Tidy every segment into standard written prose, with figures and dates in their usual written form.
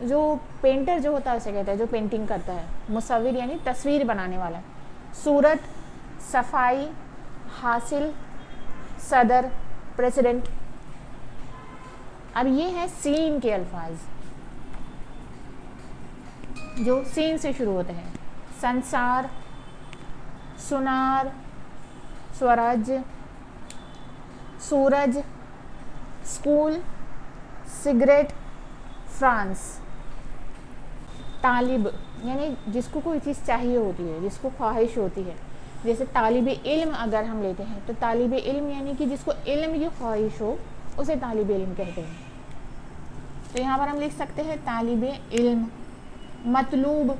جو پینٹر جو ہوتا ہے اسے کہتے ہیں جو پینٹنگ کرتا ہے. مصور یعنی تصویر بنانے والا. صورت, صفائی, حاصل, صدر, پریزیڈنٹ. اب یہ ہیں سین کے الفاظ جو سین سے شروع ہوتے ہیں. سنسار, سنار, سورج, سورج, اسکول, سگریٹ, فرانس. طالب یعنی جس کو کوئی چیز چاہیے ہوتی ہے, جس کو خواہش ہوتی ہے. جیسے طالب علم اگر ہم لیتے ہیں تو طالب علم یعنی کہ جس کو علم کی خواہش ہو اسے طالب علم کہتے ہیں. تو یہاں پر ہم لکھ سکتے ہیں طالب علم. مطلوب,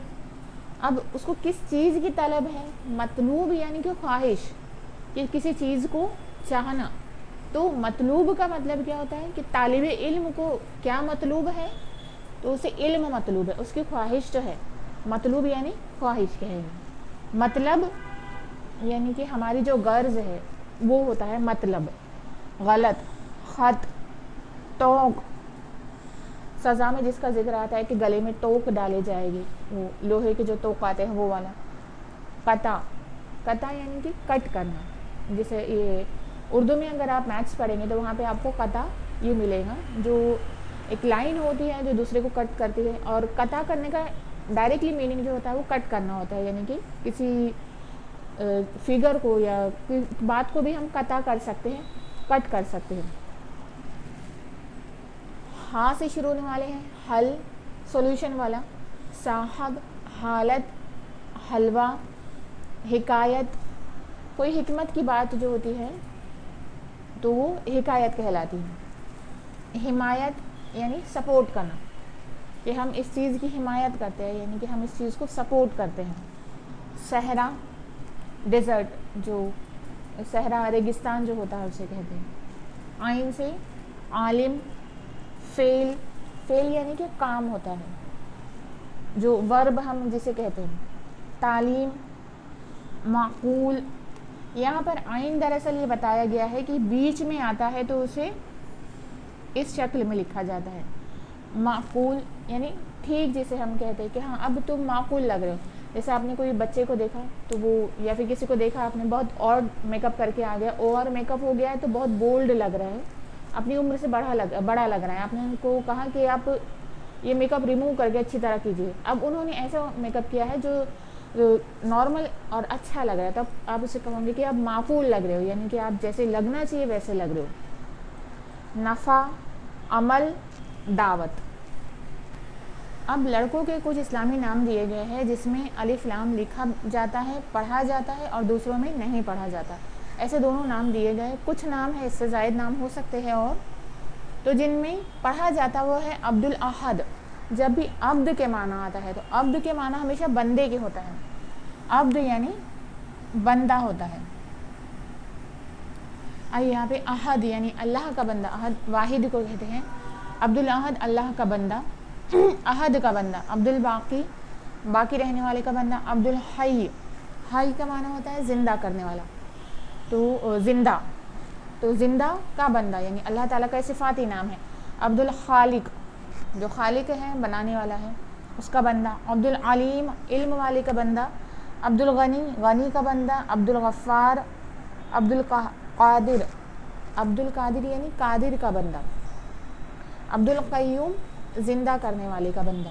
اب اس کو کس چیز کی طلب ہے؟ مطلوب یعنی کہ خواہش, کہ کسی چیز کو چاہنا. تو مطلوب کا مطلب کیا ہوتا ہے کہ طالب علم کو کیا مطلوب ہے, تو اسے علم مطلوب ہے, اس کی خواہش جو ہے. مطلوب یعنی خواہش کہیں گے. مطلب یعنی کہ ہماری جو غرض ہے وہ ہوتا ہے مطلب. غلط, خط, توق. سزا میں جس کا ذکر آتا ہے کہ گلے میں ٹوک ڈالے جائے گی, وہ لوہے کے جو ٹوک آتے ہیں وہ والا. قطع, قطع یعنی کہ کٹ کرنا. جیسے یہ اردو میں اگر آپ میتھس پڑھیں گے تو وہاں پہ آپ کو قطع یہ ملے گا, جو ایک لائن ہوتی ہے جو دوسرے کو کٹ کرتی ہے. اور قطع کرنے کا ڈائریکٹلی میننگ جو ہوتا ہے وہ کٹ کرنا ہوتا ہے, یعنی کہ کسی فگر کو یا بات کو بھی ہم قطع کر سکتے ہیں, کٹ کر سکتے ہیں. ہاں سے شروع ہونے والے ہیں. حل, سولوشن والا. صاحب, حالت, حلوہ, حکایت. کوئی حکمت کی بات جو ہوتی ہے تو وہ حکایت کہلاتی ہے. حمایت یعنی سپورٹ کرنا, کہ ہم اس چیز کی حمایت کرتے ہیں, یعنی کہ ہم اس چیز کو سپورٹ کرتے ہیں. صحرا, ڈیزرٹ, جو صحرا ریگستان جو ہوتا ہے اسے کہتے ہیں. عین سے عالم. فعل, فعل یعنی کہ کام ہوتا ہے, جو ورب ہم جسے کہتے ہیں. تعلیم, معقول. یہاں پر عین دراصل یہ بتایا گیا ہے کہ بیچ میں آتا ہے تو اسے اس شکل میں لکھا جاتا ہے. معقول یعنی ٹھیک, جسے ہم کہتے ہیں کہ ہاں اب تم معقول لگ رہے ہو. جیسے آپ نے کوئی بچے کو دیکھا تو وہ, یا پھر کسی کو دیکھا آپ نے بہت اور میک اپ کر کے آ گیا, اور میک اپ ہو گیا ہے تو بہت بولڈ لگ رہا ہے, اپنی عمر سے بڑا لگ رہا ہے. آپ نے ان کو کہا کہ آپ یہ میک اپ ریموو کر کے اچھی طرح کیجیے. اب انہوں نے ایسا میک اپ کیا ہے جو نارمل اور اچھا لگ رہا ہے, تب آپ اسے کہوں گے کہ آپ معقول لگ رہے ہو, یعنی کہ آپ جیسے لگنا چاہیے ویسے لگ رہے ہو. نفع, عمل, دعوت. اب لڑکوں کے کچھ اسلامی نام دیے گئے ہیں جس میں الف لام لکھا جاتا ہے, پڑھا جاتا ہے, اور دوسروں میں نہیں پڑھا جاتا. ایسے دونوں نام دیے گئے. کچھ نام ہے اس سے زائد نام ہو سکتے ہیں اور, تو جن میں پڑھا جاتا وہ ہے عبد الاحد. جب بھی عبد کے معنی آتا ہے تو عبد کے معنی ہمیشہ بندے کے ہوتا ہے. عبد یعنی بندہ ہوتا ہے. یہاں پہ احد یعنی اللہ کا بندہ. احد واحد کو کہتے ہیں. عبد الاحد اللہ کا بندہ, احد کا بندہ. عبد الباقی باقی رہنے والے کا بندہ. عبد الحی, حی کا معنی ہوتا ہے زندہ کرنے والا, تو زندہ, تو زندہ کا بندہ یعنی اللہ تعالیٰ کا صفاتی نام ہے. عبد الخالق, جو خالق ہے بنانے والا ہے اس کا بندہ. عبد العلیم, علم والے کا بندہ. عبد الغنی, غنی کا بندہ. عبد الغفار, عبد القادر, عبد القادر یعنی قادر کا بندہ. عبد القیوم, زندہ کرنے والے کا بندہ.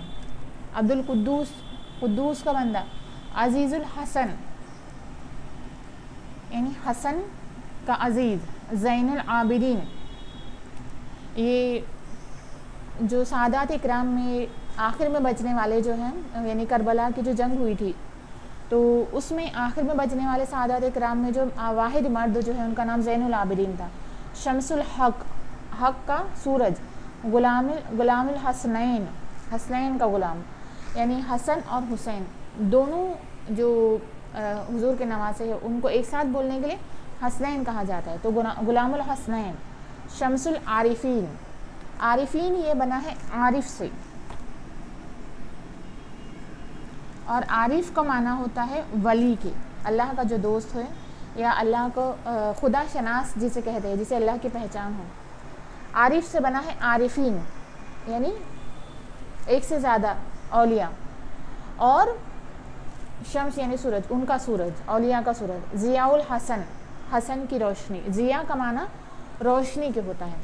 عبد القدوس, قدوس کا بندہ. عزیز الحسن یعنی حسن کا عزیز. زین العابدین, یہ جو سعادات اکرام میں آخر میں بچنے والے جو ہیں, یعنی کربلا کی جو جنگ ہوئی تھی تو اس میں آخر میں بچنے والے سعادات اکرام میں جو واحد مرد جو ہے ان کا نام زین العابدین تھا. شمس الحق, حق کا سورج. غلام الحسنین, حسنین کا غلام, یعنی حسن اور حسین دونوں جو حضور کے نواسے ہیں ان کو ایک ساتھ بولنے کے لیے حسنین کہا جاتا ہے, تو غلام الحسنین. شمس العارفین, عارفین یہ بنا ہے عارف سے, اور عارف کا معنی ہوتا ہے ولی کے, اللہ کا جو دوست ہے یا اللہ کو خدا شناس جسے کہتے ہیں, جسے اللہ کی پہچان ہو. عارف سے بنا ہے عارفین, یعنی ایک سے زیادہ اولیاء، اور شمس یعنی سورج، ان کا سورج، اولیاء کا سورج، ضیاء الحسن، حسن کی روشنی، ضیاء کا معنی روشنی کے ہوتا ہے،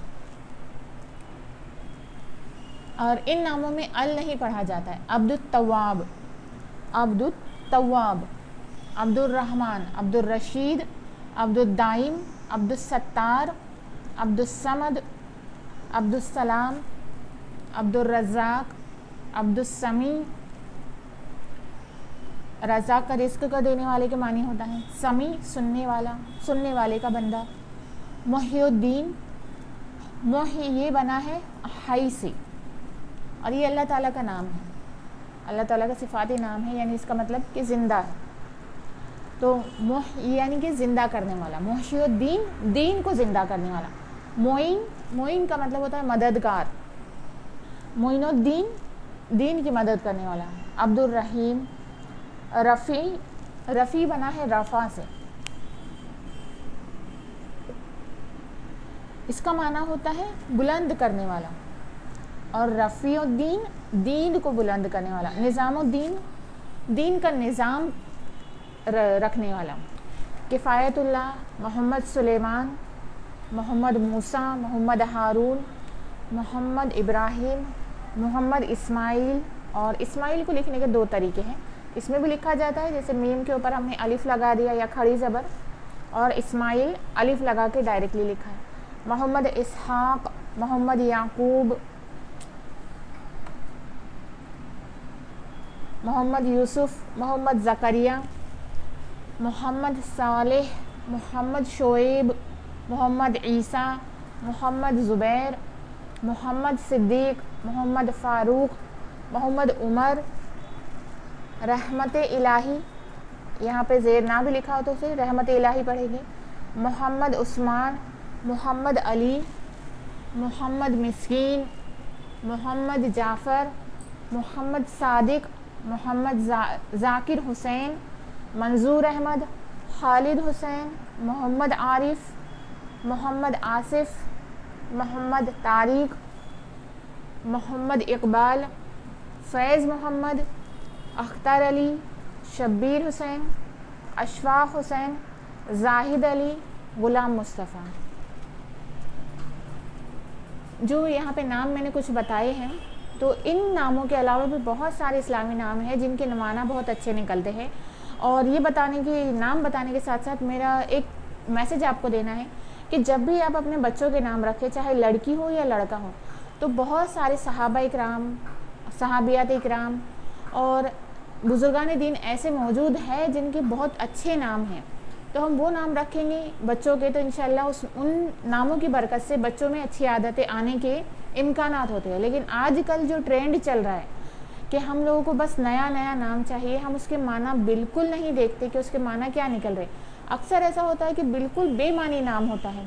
اور ان ناموں میں ال نہیں پڑھا جاتا ہے۔ عبد التواب، عبد التواب، عبد الرحمن، عبد الرشید، عبد الدائم، عبد الستار، عبد الصمد، عبد السلام، عبد الرزاق، عبد السمیع۔ رزاق کا رزق کا دینے والے کے معنی ہوتا ہے، سمیع سننے والا، سننے والے کا بندہ۔ محی الدین، محی یہ بنا ہے حی سے، اور یہ اللہ تعالیٰ کا نام ہے، اللہ تعالیٰ کا صفاتی نام ہے، یعنی اس کا مطلب کہ زندہ ہے، تو محی یعنی کہ زندہ کرنے والا، محی الدین دین کو زندہ کرنے والا۔ معین، معین کا مطلب ہوتا ہے مددگار، معین الدین دین کی مدد کرنے والا۔ عبد الرحیم، رفیع، رفیع بنا ہے رفع سے، اس کا معنی ہوتا ہے بلند کرنے والا، اور رفیع الدین دین کو بلند کرنے والا۔ نظام الدین دین کا نظام رکھنے والا۔ کفایت اللہ، محمد سلیمان، محمد موسیٰ، محمد ہارون، محمد ابراہیم، محمد اسماعیل۔ اور اسماعیل کو لکھنے کے دو طریقے ہیں، اس میں بھی لکھا جاتا ہے جیسے میم کے اوپر ہم نے الف لگا دیا یا کھڑی زبر، اور اسماعیل الف لگا کے ڈائریکٹلی لکھا ہے۔ محمد اسحاق، محمد یعقوب، محمد یوسف، محمد زکریا، محمد صالح، محمد شعیب، محمد عیسیٰ، محمد زبیر، محمد صدیق، محمد فاروق، محمد عمر۔ رحمت الہی، یہاں پہ زیر نہ بھی لکھا ہو تو اسے رحمت الہی پڑھیں گے۔ محمد عثمان، محمد علی، محمد مسکین، محمد جعفر، محمد صادق، محمد ذاکر حسین، منظور احمد، خالد حسین، محمد عارف، محمد آصف، محمد طارق، محمد اقبال، فیض محمد، اختر علی، شبیر حسین، اشفاق حسین، زاہد علی، غلام مصطفیٰ۔ جو یہاں پہ نام میں نے کچھ بتائے ہیں، تو ان ناموں کے علاوہ بھی بہت سارے اسلامی نام ہیں جن کے معنی بہت اچھے نکلتے ہیں، اور یہ نام بتانے کے ساتھ ساتھ میرا ایک میسج آپ کو دینا ہے کہ جب بھی آپ اپنے بچوں کے نام رکھیں، چاہے لڑکی ہو یا لڑکا ہو، تو بہت سارے صحابہ اکرام، صحابیات اکرام اور بزرگان دین ایسے موجود ہیں جن کے بہت اچھے نام ہیں، تو ہم وہ نام رکھیں گے بچوں کے، تو انشاءاللہ ان ناموں کی برکت سے بچوں میں اچھی عادتیں آنے کے امکانات ہوتے ہیں۔ لیکن آج کل جو ٹرینڈ چل رہا ہے کہ ہم لوگوں کو بس نیا نیا نام چاہیے، ہم اس کے معنی بالکل نہیں دیکھتے کہ اس کے معنی کیا نکل رہے۔ اکثر ایسا ہوتا ہے کہ بالکل بے معنی نام ہوتا ہے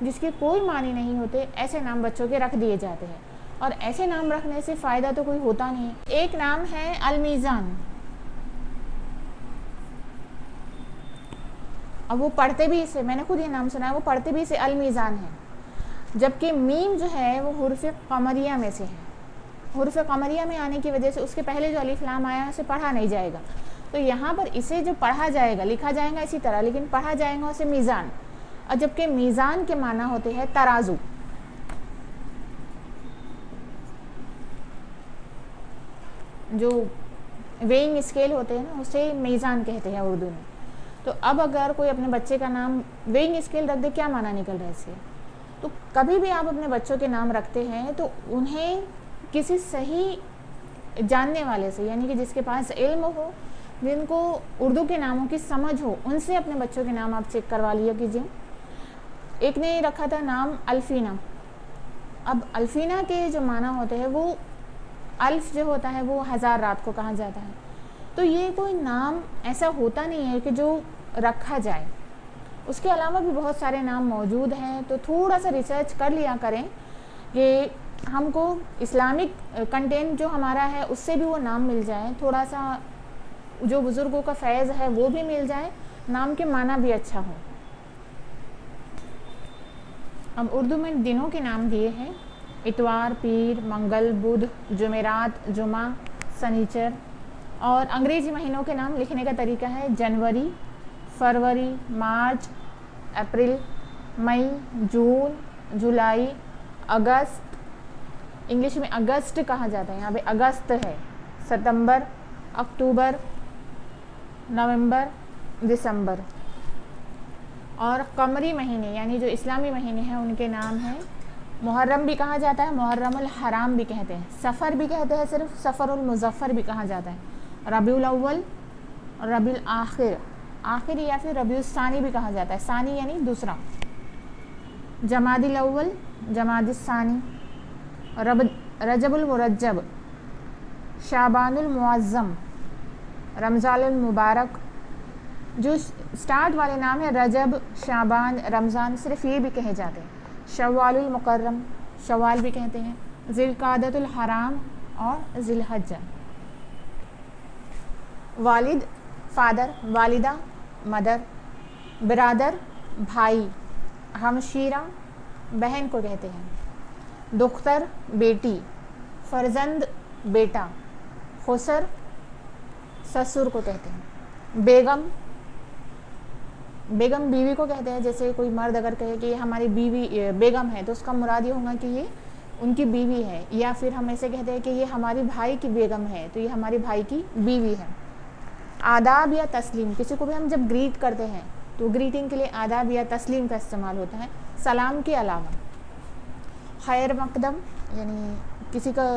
جس کے کوئی معنی نہیں ہوتے، ایسے نام بچوں کے رکھ دیے جاتے ہیں، اور ایسے نام رکھنے سے فائدہ تو کوئی ہوتا نہیں ہے۔ ایک نام ہے المیزان، اب وہ پڑھتے بھی اسے، میں نے خود یہ نام سنا ہے، وہ پڑھتے بھی اسے المیزان ہے، جبکہ میم جو ہے وہ حروف قمریہ میں سے ہے، حروف قمریہ میں آنے کی وجہ سے اس کے پہلے جو الف لام آیا ہے اسے پڑھا نہیں جائے گا، تو یہاں پر اسے جو پڑھا جائے گا، لکھا جائے گا اسی طرح، لیکن پڑھا جائے گا اسے میزان، اور جبکہ میزان کے معنی ہوتے ہیں ترازو۔ جو ویئنگ اسکیل ہوتے ہیں نا، اسے میزان کہتے ہیں اردو میں۔ تو اب اگر کوئی اپنے بچے کا نام ویئنگ اسکیل رکھ دے، کیا معنی نکل رہا ہے اس سے؟ تو کبھی بھی آپ اپنے بچوں کے نام رکھتے ہیں تو انہیں کسی صحیح جاننے والے سے، یعنی کہ جس کے پاس علم ہو، جن کو اردو کے ناموں کی سمجھ ہو، ان سے اپنے بچوں کے نام آپ چیک کروا لیا کیجیے۔ ایک نے رکھا تھا نام الفینہ، اب الفینہ کے جو معنی ہوتے ہیں، وہ الف جو ہوتا ہے وہ ہزار رات کو کہا جاتا ہے، تو یہ کوئی نام ایسا ہوتا نہیں ہے کہ جو رکھا جائے۔ اس کے علاوہ بھی بہت سارے نام موجود ہیں، تو تھوڑا سا ریسرچ کر لیا کریں کہ ہم کو اسلامک کنٹینٹ جو ہمارا ہے اس سے بھی وہ نام مل جائے، تھوڑا سا جو بزرگوں کا فیض ہے وہ بھی مل جائے، نام کے معنی بھی اچھا ہو۔ اب اردو میں دنوں کے نام دیے ہیں، اتوار، پیر، منگل، بدھ، جمعرات، جمعہ، سنیچر. اور انگریزی مہینوں کے نام لکھنے کا طریقہ ہے جنوری، فروری، مارچ، اپریل، مئی، جون، جولائی، اگست. انگلش میں اگست کہا جاتا ہے، یہاں پہ اگست ہے. ستمبر، اکتوبر، نومبر، دسمبر. اور قمری مہینے یعنی جو اسلامی مہینے ہیں ان کے نام ہیں محرم بھی کہا جاتا ہے، محرم الحرام بھی کہتے ہیں، سفر بھی کہتے ہیں، صرف سفر المظفر بھی کہا جاتا ہے، ربیع الاول، ربیع الآخر، آخر یا پھر ربیع الثانی بھی کہا جاتا ہے، ثانی یعنی دوسرا، جمادی الاول، جمادی الثانی، رجب المرجب، شعبان المعظم، رمضان المبارک. جو سٹارٹ والے نام ہیں رجب، شعبان، رمضان، صرف یہ بھی کہے جاتے ہیں. شوال المکرم، شوال بھی کہتے ہیں، ذی القعدۃ الحرام اور ذی الحجہ. والد فادر، والدہ مدر، برادر بھائی، ہمشیرہ بہن کو کہتے ہیں، دختر بیٹی، فرزند بیٹا، خسر سسر کو کہتے ہیں. بیگم، بیگم بیوی کو کہتے ہیں. جیسے کوئی مرد اگر کہے کہ یہ ہماری بیوی بیگم ہے تو اس کا مراد یہ ہوگا کہ یہ ان کی بیوی ہے، یا پھر ہم ایسے کہتے ہیں کہ یہ ہماری بھائی کی بیگم ہے تو یہ ہمارے بھائی کی بیوی ہے. آداب یا تسلیم، کسی کو بھی ہم جب گریٹ کرتے ہیں تو گریٹنگ کے لیے آداب یا تسلیم کا استعمال ہوتا ہے سلام کے علاوہ. خیر مقدم یعنی کسی کا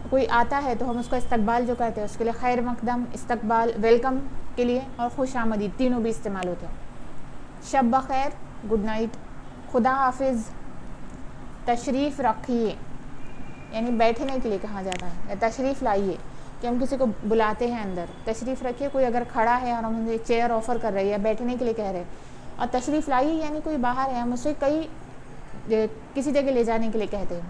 کوئی آتا ہے تو ہم اس کا استقبال جو کرتے ہیں اس کے لیے خیر مقدم، استقبال، ویلکم کے لیے، اور خوش آمدید تینوں بھی استعمال ہوتے ہیں. شب بخیر، گڈ نائٹ. خدا حافظ، تشریف رکھیے یعنی بیٹھنے کے لیے کہا جاتا ہے، یا تشریف لائیے کہ ہم کسی کو بلاتے ہیں اندر، تشریف رکھیے. کوئی اگر کھڑا ہے اور ہم اسے چیئر آفر کر رہے ہیں یا بیٹھنے کے لیے کہہ رہے ہیں، اور تشریف لائیے یعنی کوئی باہر ہے ہم اسے کسی جگہ لے جانے کے لیے کہتے ہیں.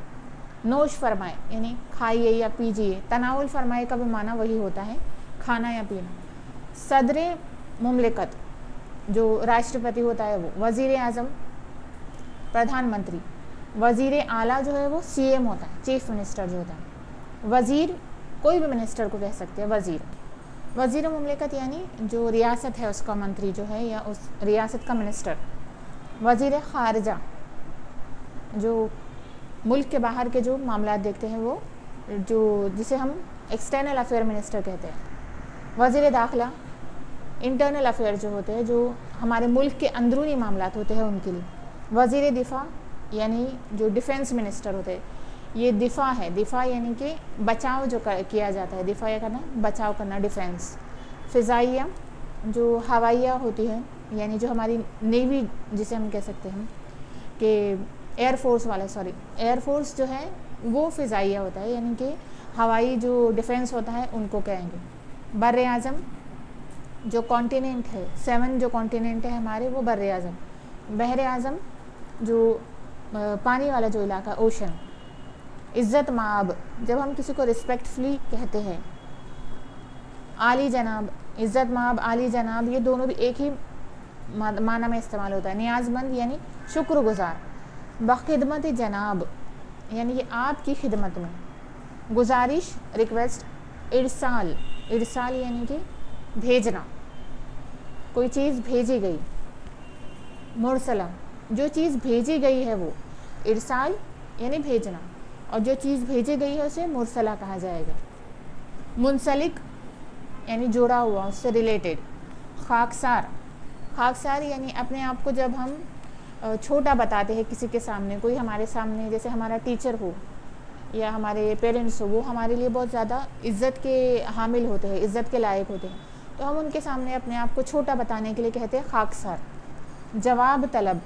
نوش فرمائے یعنی کھائیے یا پیجیے. تناول فرمائے کا بھی معنی وہی ہوتا ہے، کھانا یا پینا. صدر مملکت جو راشٹرپتی ہوتا ہے وہ، وزیر اعظم پردھان منتری، وزیر اعلیٰ جو ہے وہ سی ایم ہوتا ہے، چیف منسٹر جو ہوتا ہے. وزیر کوئی بھی منسٹر کو کہہ سکتے ہیں وزیر. وزیر مملکت یعنی جو ریاست ہے اس کا منتری جو ہے یا اس ریاست کا منسٹر. وزیر خارجہ جو ملک کے باہر کے جو معاملات دیکھتے ہیں وہ، جو جسے ہم ایکسٹرنل افیئر منسٹر کہتے ہیں. وزیر داخلہ انٹرنل افیئر جو ہوتے ہیں، جو ہمارے ملک کے اندرونی معاملات ہوتے ہیں ان کے لیے. وزیر دفاع یعنی جو ڈیفنس منسٹر ہوتے ہیں، یہ دفاع ہے، دفاع یعنی کہ بچاؤ جو کیا جاتا ہے، دفاع کرنا بچاؤ کرنا، ڈیفنس. فضائیہ جو ہوائیہ ہوتی ہے یعنی جو ہماری نیوی جسے ہم کہہ سکتے ہیں کہ ایئر فورس والا، ایئر فورس جو ہے وہ فضائیہ ہوتا ہے یعنی کہ ہوائی جو ڈیفنس ہوتا ہے ان کو کہیں گے. بر اعظم جو کانٹیننٹ ہے، 7 جو کانٹیننٹ ہے ہمارے وہ بر اعظم. بحر اعظم جو پانی والا جو علاقہ، اوشن. عزت مآب جب ہم کسی کو ریسپیکٹفلی کہتے ہیں. عالی جناب، عزت مآب، عالی جناب، یہ دونوں بھی ایک ہی معنی میں استعمال ہوتا ہے. نیاز مند یعنی شکر گزار. بخدمت جناب یعنی یہ آپ کی خدمت میں. گزارش ریکویسٹ. ارسال، ارسال یعنی کہ بھیجنا، کوئی چیز بھیجی گئی. مرسلہ جو چیز بھیجی گئی ہے وہ. ارسال یعنی بھیجنا، اور جو چیز بھیجی گئی ہے اسے مرسلہ کہا جائے گا. منسلک یعنی جوڑا ہوا، اس سے ریلیٹڈ. خاکسار، خاکسار یعنی اپنے آپ کو جب ہم چھوٹا بتاتے ہیں کسی کے سامنے، کوئی ہمارے سامنے جیسے ہمارا ٹیچر ہو یا ہمارے پیرنٹس ہو، وہ ہمارے لیے بہت زیادہ عزت کے حامل ہوتے ہیں، عزت کے لائق ہوتے ہیں، تو ہم ان کے سامنے اپنے آپ کو چھوٹا بتانے کے لیے کہتے ہیں خاکسار. جواب طلب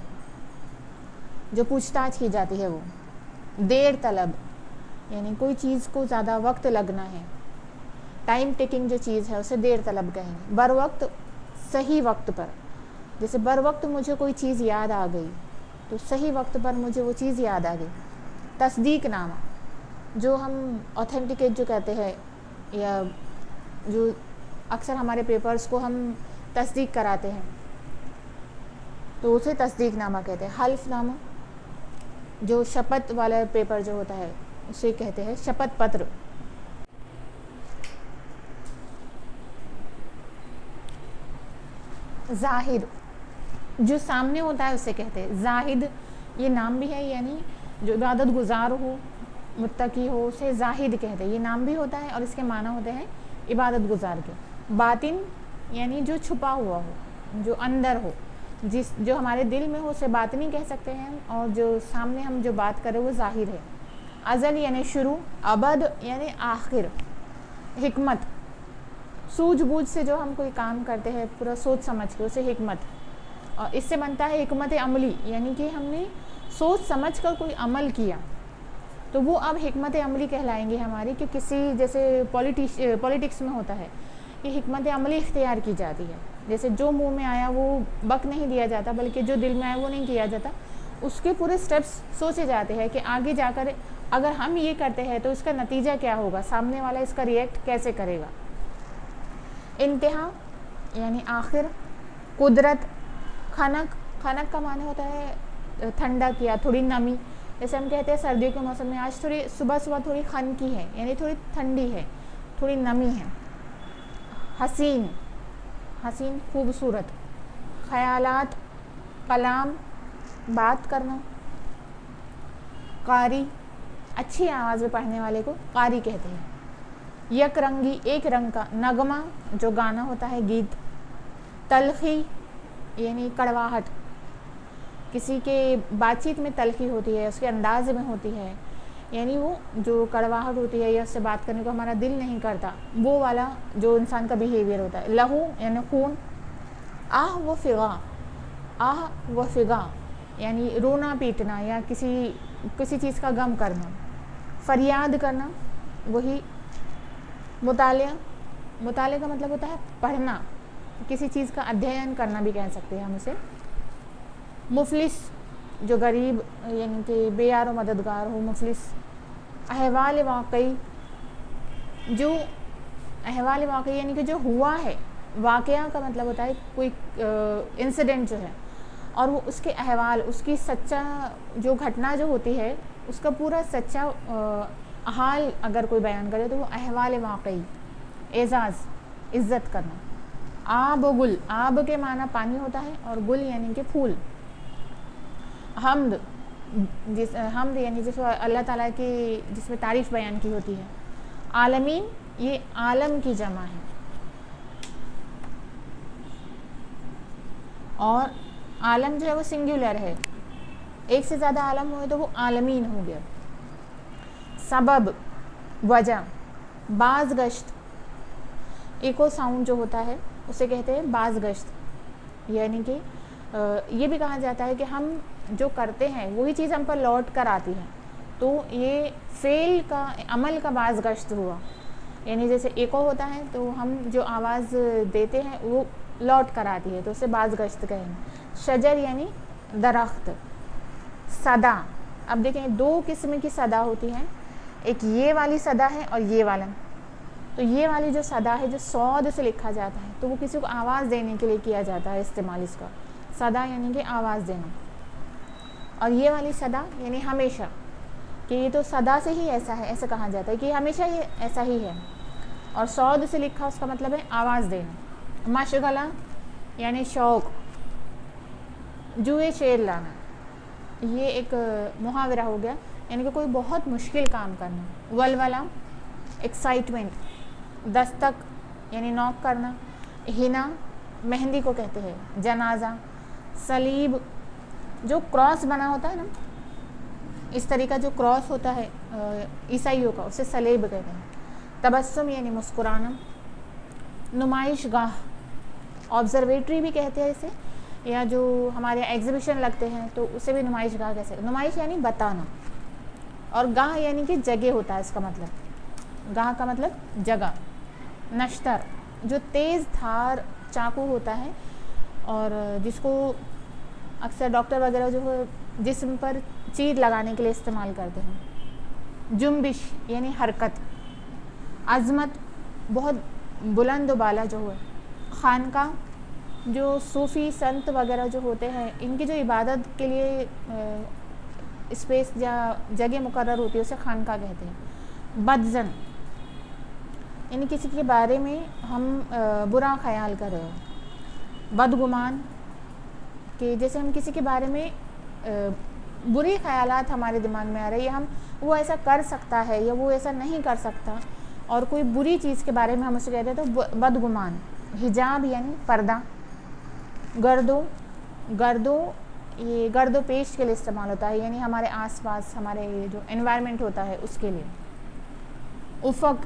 جو پوچھ تاچھ کی جاتی ہے وہ. دیر طلب یعنی کوئی چیز کو زیادہ وقت لگنا ہے، ٹائم ٹیکنگ جو چیز ہے اسے دیر طلب کہیں گے. بر وقت صحیح وقت پر، جیسے بر وقت مجھے کوئی چیز یاد آ گئی تو صحیح وقت پر مجھے وہ چیز یاد آ گئی. تصدیق نامہ جو ہم اوتھینٹیکیٹ جو کہتے ہیں، یا جو اکثر ہمارے پیپرز کو ہم تصدیق کراتے ہیں تو اسے تصدیق نامہ کہتے ہیں. حلف نامہ جو شپت والا پیپر جو ہوتا ہے اسے کہتے ہیں شپت پتر. زاہد جو سامنے ہوتا ہے اسے کہتے ہیں زاہد. یہ نام بھی ہے, یعنی جو عبادت گزار ہو, متقی ہو, اسے زاہد کہتے ہیں. یہ نام بھی ہوتا ہے اور اس کے معنی ہوتے ہیں عبادت گزار کے. باطن یعنی جو چھپا ہوا ہو, جو اندر ہو, جو ہمارے دل میں ہو اسے باطنی کہہ سکتے ہیں, اور جو سامنے ہم جو بات کریں وہ ظاہر ہے. ازل یعنی شروع, ابد یعنی آخر. حکمت سوجھ بوجھ سے جو ہم کوئی کام کرتے ہیں پورا سوچ سمجھ کے, اسے حکمت. اور اس سے بنتا ہے حکمت عملی, یعنی کہ ہم نے سوچ سمجھ کر کوئی عمل کیا تو وہ اب حکمت عملی کہلائیں گے ہماری. کہ کسی جیسے پولیٹکس میں ہوتا ہے کہ حکمت عملی اختیار کی جاتی ہے. جیسے جو منہ میں آیا وہ بک نہیں دیا جاتا, بلکہ جو دل میں آیا وہ نہیں کیا جاتا. اس کے پورے سٹیپس سوچے جاتے ہیں کہ آگے جا کر اگر ہم یہ کرتے ہیں تو اس کا نتیجہ کیا ہوگا, سامنے والا اس کا ریئیکٹ کیسے کرے گا. انتہا یعنی آخر. قدرت خنک, خنک کا معنی ہوتا ہے ٹھنڈک یا تھوڑی نمی. جیسے ہم کہتے ہیں سردیوں کے موسم میں آج تھوڑی صبح تھوڑی خنکی ہے, یعنی تھوڑی ٹھنڈی ہے, تھوڑی نمی ہے. حسین, حسین خوبصورت. خیالات کلام بات کرنا. قاری اچھی آواز میں پڑھنے والے کو قاری کہتے ہیں. یک رنگی ایک رنگ کا. نغمہ جو گانا ہوتا ہے, گیت. تلخی یعنی کڑواہٹ, کسی کے بات چیت میں تلخی ہوتی ہے, اس کے انداز میں ہوتی ہے, یعنی وہ جو کڑواہٹ ہوتی ہے یا اس سے بات کرنے کو ہمارا دل نہیں کرتا, وہ والا جو انسان کا بیہیویئر ہوتا ہے. لہو یعنی خون. آہ و فغا, آہ و فغا یعنی رونا پیٹنا یا کسی چیز کا غم کرنا. فریاد کرنا وہی. مطالعہ, مطالعہ کا مطلب ہوتا ہے پڑھنا, کسی چیز کا ادھین کرنا بھی کہہ سکتے ہیں ہم اسے. مفلس جو غریب یعنی کہ بے یار و مددگار ہو, مفلس. احوال واقعی, جو احوال واقعی یعنی کہ جو ہوا ہے, واقعہ کا مطلب ہوتا ہے کوئی انسیڈنٹ جو ہے اور وہ اس کے احوال, اس کی سچا جو گھٹنا جو ہوتی ہے اس کا پورا سچا حال اگر کوئی بیان کرے تو وہ احوال واقعی. اعزاز عزت کرنا. آب و گل, آب کے معنی پانی ہوتا ہے اور گل یعنی کہ پھول. حمد, حمد یعنی جس اللہ تعالیٰ کی جس میں تعریف بیان کی ہوتی ہے. عالمین یہ عالم کی جمع ہے, اور عالم جو ہے وہ سنگولر ہے, ایک سے زیادہ عالم ہوئے تو وہ عالمین ہو گیا. سبب وجہ. باز گشت, ایکو ساؤنڈ جو ہوتا ہے اسے کہتے ہیں باز گشت, یعنی کہ یہ بھی کہا جاتا ہے کہ ہم جو کرتے ہیں وہی چیز ہم پر لوٹ کر آتی ہے, تو یہ فعل کا عمل کا باز گشت ہوا. یعنی جیسے ایکو ہوتا ہے تو ہم جو آواز دیتے ہیں وہ لوٹ کر آتی ہے تو اسے باز گشت کہیں. شجر یعنی درخت. صدا, اب دیکھیں دو قسم کی صدا ہوتی ہیں, ایک یہ والی صدا ہے اور یہ والا. تو یہ والی جو صدا ہے جو صاد سے لکھا جاتا ہے تو وہ کسی کو آواز دینے کے لیے کیا جاتا ہے استعمال اس کا. صدا یعنی کہ آواز دینا. اور یہ والی صدا یعنی ہمیشہ, کہ یہ تو صدا سے ہی ایسا ہے, ایسا کہا جاتا ہے کہ ہمیشہ یہ ایسا ہی ہے. اور صاد سے لکھا اس کا مطلب ہے آواز دینا. مشغلہ یعنی شوق. جوئے شیر لانا, یہ ایک محاورہ ہو گیا, یعنی کہ کوئی بہت مشکل کام کرنا. ولولہ ایکسائٹمنٹ. دستک یعنی نوک کرنا. ہنا مہندی کو کہتے ہیں. جنازہ. صلیب جو کراس بنا ہوتا ہے نا, اس طریقہ جو کراس ہوتا ہے عیسائیوں کا اسے صلیب کہتے ہیں. تبسم یعنی مسکرانا. نمائش گاہ, آبزرویٹری بھی کہتے ہیں اسے, یا جو ہمارے ایگزیبیشن لگتے ہیں تو اسے بھی نمائش گاہ کہتے ہیں. نمائش یعنی بتانا, اور گاہ یعنی کہ جگہ ہوتا ہے اس کا مطلب. گاہ کا مطلب جگہ. نشتر جو تیز دھار چاقو ہوتا ہے اور جس کو اکثر ڈاکٹر وغیرہ جو ہے جسم پر چیر لگانے کے لیے استعمال کرتے ہیں. جنبش یعنی حرکت. عظمت بہت بلند و بالا جو ہے. خانقاہ جو صوفی سنت وغیرہ جو ہوتے ہیں ان کی جو عبادت کے لیے اسپیس جگہ مقرر ہوتی ہے اسے خانقاہ کہتے ہیں. بدظن یعنی کسی کے بارے میں ہم برا خیال کر رہے ہو. بدگمان کہ جیسے ہم کسی کے بارے میں برے خیالات ہمارے دماغ میں آ رہے ہیں، یا وہ ایسا کر سکتا ہے یا وہ ایسا نہیں کر سکتا، اور کوئی بری چیز کے بارے میں ہم اسے کہتے ہیں تو بدگمان. حجاب یعنی پردہ. گردو یہ گرد و پیش کے لیے استعمال ہوتا ہے، یعنی ہمارے آس پاس ہمارے جو انوائرمنٹ ہوتا ہے اس کے لیے. افق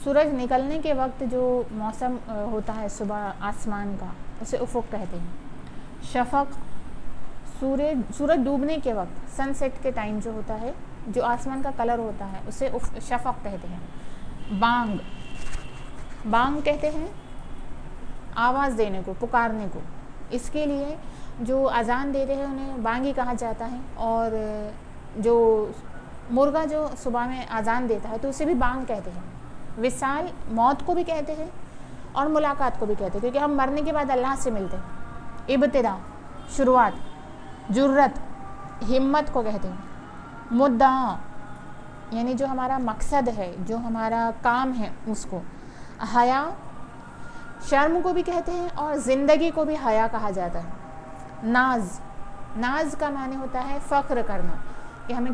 سورج نکلنے کے وقت جو موسم ہوتا ہے صبح آسمان کا، اسے افق کہتے ہیں. شفق سورج ڈوبنے کے وقت، سن سیٹ کے ٹائم جو ہوتا ہے، جو آسمان کا کلر ہوتا ہے اسے شفق کہتے ہیں. بانگ کہتے ہیں آواز دینے کو، پکارنے کو. اس کے لیے جو اذان دیتے ہیں انہیں بانگی کہا جاتا ہے، اور جو مرغا جو صبح میں اذان دیتا ہے تو اسے بھی بانگ کہتے ہیں. وصال موت کو بھی کہتے ہیں اور ملاقات کو بھی کہتے ہیں، کیونکہ ہم مرنے کے بعد اللہ سے ملتے ہیں. ابتدا شروعات. جرت ہمت کو کہتے ہیں. مدعا یعنی جو ہمارا مقصد ہے، جو ہمارا کام ہے اس کو. حیا شرم کو بھی کہتے ہیں اور زندگی کو بھی حیا کہا جاتا ہے. ناز کا معنی ہوتا ہے فخر کرنا، کہ ہمیں